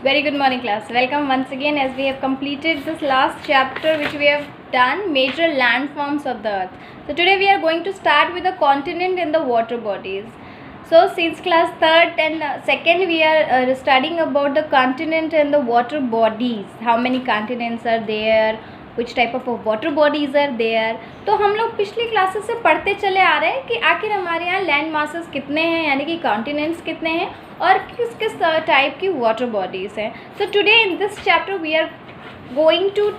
Very good morning class. Welcome once again as we have completed this last chapter which we have done, major landforms of the earth. So today we are going to start with the continent and the water bodies. So since class 3rd and 2nd we are studying about the continent and the water bodies. How many continents are there, which type of water bodies are there. तो हम लोग पिछली classes से पढ़ते चले आ रहे हैं कि आखिर हमारे यहाँ लैंड मासेस कितने हैं, यानी कि कॉन्टिनेंट्स कितने हैं और किस किस टाइप की वाटर बॉडीज़ हैं. So today in this chapter we are going to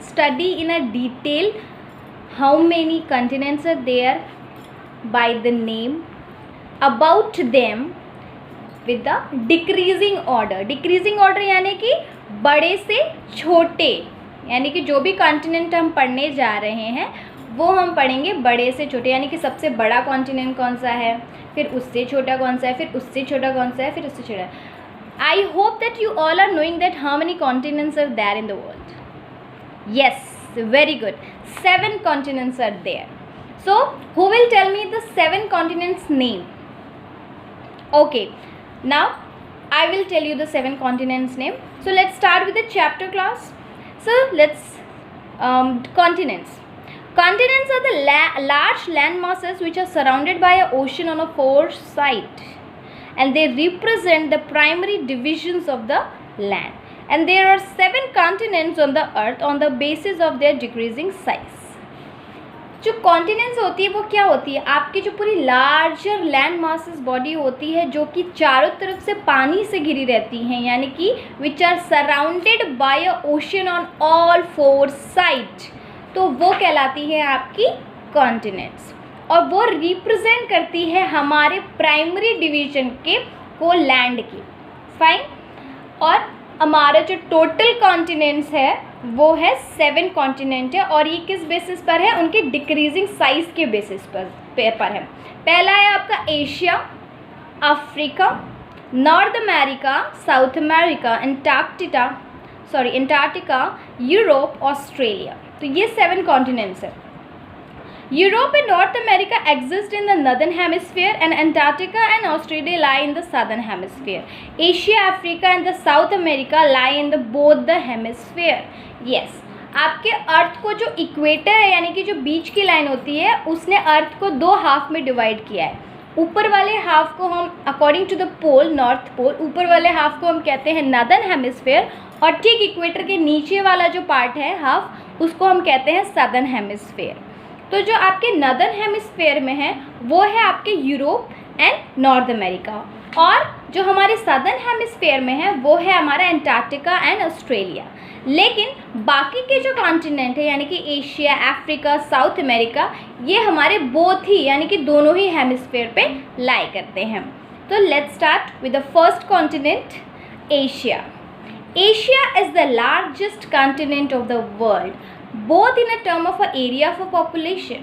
study in a detail how many continents are there by the name, about them with the decreasing order. Decreasing order यानी कि बड़े से छोटे, यानी कि जो भी कॉन्टिनेंट हम पढ़ने जा रहे हैं वो हम पढ़ेंगे बड़े से छोटे, यानी कि सबसे बड़ा कॉन्टिनेंट कौन सा है, फिर उससे छोटा कौन सा है, फिर उससे छोटा कौन सा है, फिर उससे छोटा. I hope that you all are knowing that how many continents are there in the world. Yes, very good. 7 continents are there. So, who will tell me the 7 continents name? Okay, now I will tell you the 7 continents name. So, let's start with the chapter class. So, let's continents. Continents are the large land masses which are surrounded by an ocean on a 4 side, and they represent the primary divisions of the land. And there are 7 continents on the earth on the basis of their decreasing size. जो continents होती है वो क्या होती है, आपकी जो पूरी लार्जर लैंड मासेस बॉडी होती है जो कि चारों तरफ से पानी से घिरी रहती हैं, यानी कि which are surrounded by a ocean on all 4 side, तो वो कहलाती है आपकी कॉन्टिनेंट्स. और वो रिप्रेजेंट करती है हमारे प्राइमरी डिवीजन के को लैंड की. फाइन. और हमारा जो टोटल कॉन्टिनेंट्स है वो है 7 कॉन्टिनेंट है, और ये किस बेसिस पर है, उनके डिक्रीजिंग साइज के बेसिस पर है. पहला है आपका Asia, Africa, north America, south America, Antarctica, Europe, Australia. तो ये 7 कॉन्टिनेंट्स है. Europe and North America exist in the northern hemisphere, and Antarctica and Australia lie in the southern hemisphere. Asia, Africa and the South America lie in the both the hemisphere. Yes, आपके अर्थ को जो equator है, यानी कि जो बीच की line होती है, उसने अर्थ को 2 हाफ में डिवाइड किया है. ऊपर वाले हाफ को हम according to the pole, north pole, ऊपर वाले हाफ को हम कहते हैं नॉर्दर्न हेमिस्फीयर, और ठीक इक्वेटर के नीचे वाला जो पार्ट है हाफ, उसको हम कहते हैं सदर्न हेमिस्फीयर. तो जो आपके नॉर्दर्न हेमिस्फीयर में है वो है आपके यूरोप एंड नॉर्थ अमेरिका, और जो हमारे सदर्न हेमिस्फीयर में है वो है हमारा अंटार्कटिका एंड ऑस्ट्रेलिया. लेकिन बाकी के जो कॉन्टिनेंट है, यानी कि एशिया, अफ्रीका, साउथ अमेरिका, ये हमारे बोथ ही, यानी कि दोनों ही हेमिस्फीयर पे लाई करते हैं. तो let's start with the first continent, Asia. Asia is the largest continent of the world, both in a term of a area of a population.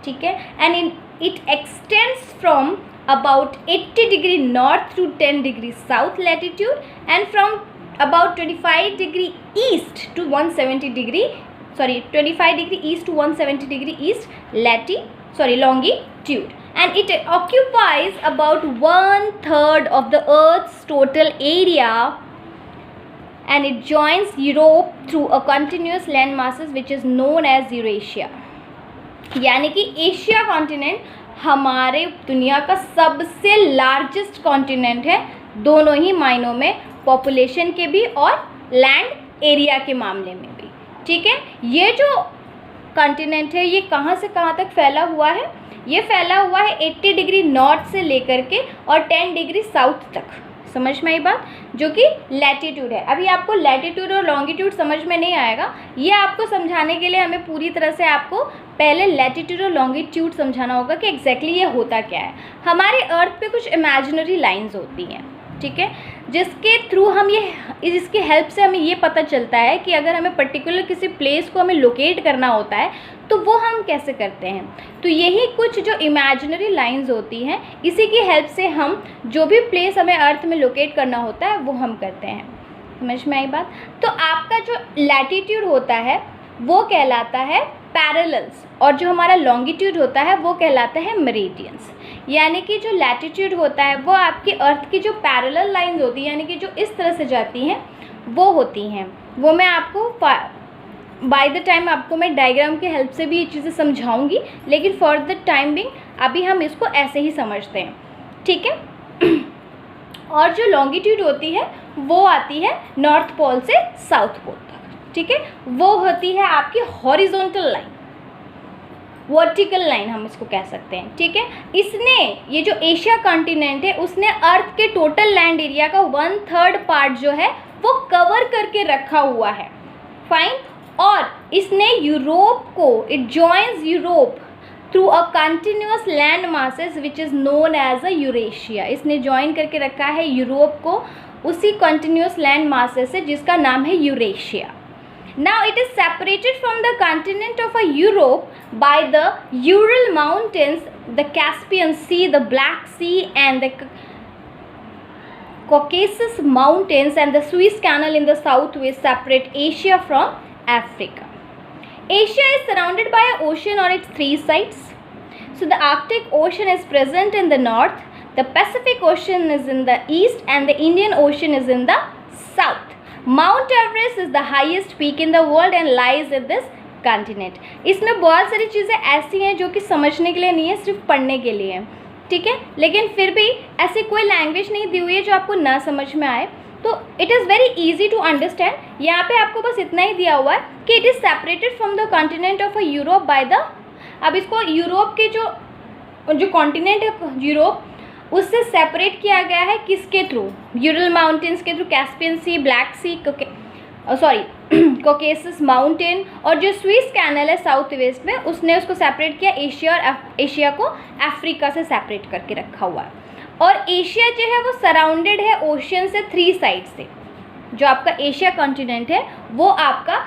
ठीक है, and it extends from about 80 degree north to 10 degree south latitude, and from about 25 degree east to 170 degree 25 degree east to 170 degree east longitude, and it occupies about 1/3 of the earth's total area, and it joins Europe through a continuous land masses which is known as Eurasia. यानी कि Asia continent हमारे दुनिया का सबसे largest continent है, दोनों ही मायनों में, पॉपुलेशन के भी और लैंड एरिया के मामले में भी. ठीक है, ये जो कॉन्टिनेंट है ये कहाँ से कहाँ तक फैला हुआ है, ये फैला हुआ है 80 डिग्री नॉर्थ से लेकर के और 10 डिग्री साउथ तक. समझ में आई बात, जो कि लैटिट्यूड है. अभी आपको लैटिट्यूड और लॉन्गिट्यूड समझ में नहीं आएगा, ये आपको समझाने के लिए हमें पूरी तरह से आपको पहले लैटिट्यूड और लॉन्गिट्यूड समझाना होगा कि एग्जैक्टली ये होता क्या है. हमारे अर्थ पे कुछ इमेजिनरी लाइंस होती हैं, ठीक है, जिसके थ्रू हम इसकी हेल्प से हमें ये पता चलता है कि अगर हमें पर्टिकुलर किसी प्लेस को हमें लोकेट करना होता है तो वो हम कैसे करते हैं. तो यही कुछ जो इमेजिनरी लाइंस होती हैं, इसी की हेल्प से हम जो भी प्लेस हमें अर्थ में लोकेट करना होता है वो हम करते हैं. समझ में आई बात. तो आपका जो लैटिट्यूड होता है वो कहलाता है पैरेलल्स और जो हमारा लॉन्गिट्यूड होता है वो कहलाता है मेरिडियंस। यानी कि जो लैटिट्यूड होता है वो आपकी अर्थ की जो पैरेलल लाइंस होती हैं, यानी कि जो इस तरह से जाती हैं वो होती हैं। वो मैं आपको बाय द टाइम आपको मैं डायग्राम के हेल्प से भी ये चीज़ें समझाऊंगी, लेकिन फॉर द टाइम बिंग अभी हम इसको ऐसे ही समझते हैं, ठीक है। और जो लॉन्गिट्यूड होती है वो आती है नॉर्थ पोल से साउथ पोल तक, ठीक है। वो होती है आपकी हॉरिजॉन्टल लाइन, वर्टिकल लाइन हम इसको कह सकते हैं, ठीक है। इसने ये जो एशिया कॉन्टिनेंट है उसने अर्थ के टोटल लैंड एरिया का 1/3 पार्ट जो है वो कवर करके रखा हुआ है, फाइन। और इसने यूरोप को, it joins Europe through a continuous land masses which is known as a Eurasia. इसने ज्वाइन करके रखा है यूरोप को उसी कंटिन्यूअस लैंड मासेस से जिसका नाम है Eurasia. Now it is separated from the continent of a Europe by the Ural Mountains, the Caspian Sea, the Black Sea and the Caucasus Mountains and the Suez Canal in the southwest separate Asia from Africa. Asia is surrounded by an ocean on its three sides. So the Arctic Ocean is present in the north, the Pacific Ocean is in the east and the Indian Ocean is in the south. Mount Everest is the highest peak in the world and lies in this continent. इसमें बहुत सारी चीज़ें ऐसी हैं जो कि समझने के लिए नहीं है, सिर्फ पढ़ने के लिए है, ठीक है। लेकिन फिर भी ऐसी कोई लैंग्वेज नहीं दी हुई है जो आपको ना समझ में आए, तो it is very easy to understand. यहाँ पे आपको बस इतना ही दिया हुआ है कि it is separated from the continent of a Europe by the, अब इसको यूरोप के जो कॉन्टिनेंट है यूरोप उससे सेपरेट किया गया है किसके थ्रू, यूरल माउंटेन्स के थ्रू, कैस्पियन सी, ब्लैक सी, कॉकेसस माउंटेन और जो स्विस कैनल है साउथ वेस्ट में उसने उसको सेपरेट किया, एशिया और एशिया को अफ्रीका से सेपरेट करके रखा हुआ है। और एशिया जो है वो सराउंडेड है ओशियन से 3 साइड से। जो आपका एशिया कॉन्टिनेंट है वो आपका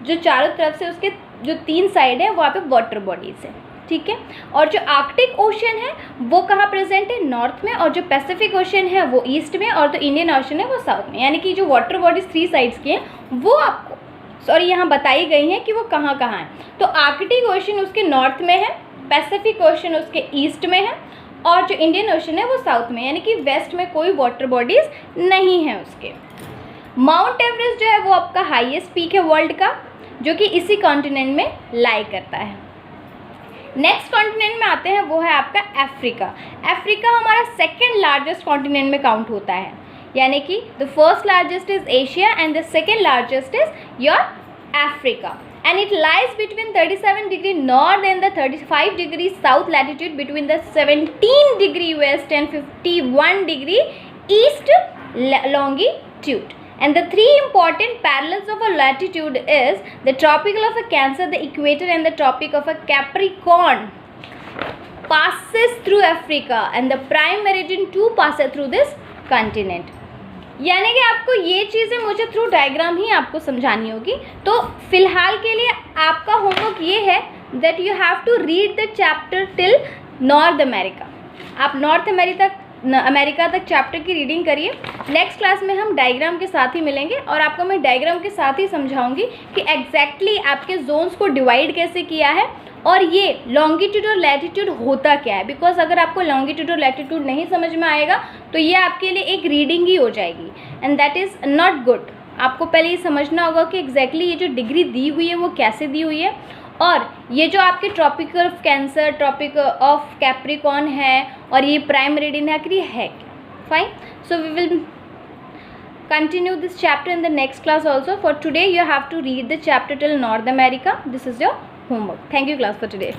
जो चारों तरफ से उसके जो 3 साइड है वहाँ पे वाटर बॉडीज है, ठीक है। और जो आर्कटिक ओशन है वो कहाँ प्रेजेंट है, नॉर्थ में, और जो पैसिफिक ओशन है वो ईस्ट में, और जो इंडियन ओशन है वो साउथ में। यानी कि जो वाटर बॉडीज 3 साइड्स की हैं वो आपको यहाँ बताई गई हैं कि वो कहाँ कहाँ हैं। तो आर्कटिक ओशन उसके नॉर्थ में है, पैसिफिक ओशन उसके ईस्ट में है, और जो इंडियन ओशन है वो साउथ में, यानी कि वेस्ट में कोई वाटर बॉडीज नहीं है उसके। माउंट एवरेस्ट जो है वो आपका हाईएस्ट पीक है वर्ल्ड का, जो कि इसी कॉन्टिनेंट में लाई करता है। नेक्स्ट कॉन्टिनेंट में आते हैं, वो है आपका अफ्रीका। अफ्रीका हमारा सेकेंड लार्जेस्ट कॉन्टिनेंट में काउंट होता है, यानी कि the first largest is Asia and the second largest is your Africa, and it lies between 37 degree north and the 35 degree south latitude between the 17 degree west and 51 degree east longitude. And the 3 important parallels of a latitude is the tropical of a Cancer, the equator and the tropic of a Capricorn passes through Africa and the prime meridian too passes through this continent. यानी कि आपको ये चीज़ें मुझे through diagram ही आपको समझानी होगी। तो फिलहाल के लिए आपका होमवर्क ये है that you have to read the chapter till North America. आप नॉर्थ अमेरिका तक चैप्टर की रीडिंग करिए। नेक्स्ट क्लास में हम डायग्राम के साथ ही मिलेंगे और आपको मैं डायग्राम के साथ ही समझाऊंगी कि एग्जैक्टली आपके जोन्स को डिवाइड कैसे किया है और ये लॉन्गिट्यूड और लैटिट्यूड होता क्या है। बिकॉज अगर आपको लॉन्गिट्यूड और लैटिट्यूड नहीं समझ में आएगा तो ये आपके लिए एक रीडिंग ही हो जाएगी and that is not good. आपको पहले ये समझना होगा कि एग्जैक्टली ये जो डिग्री दी हुई है वो कैसे दी हुई है, और ये जो आपके Tropic of Cancer, Tropic of Capricorn है और ये प्राइम मेरिडियन है, आखिर ये है क्या। Fine, so we will continue this chapter in the next class also. For today you have to read the chapter till North America. This is your homework. Thank you class for today.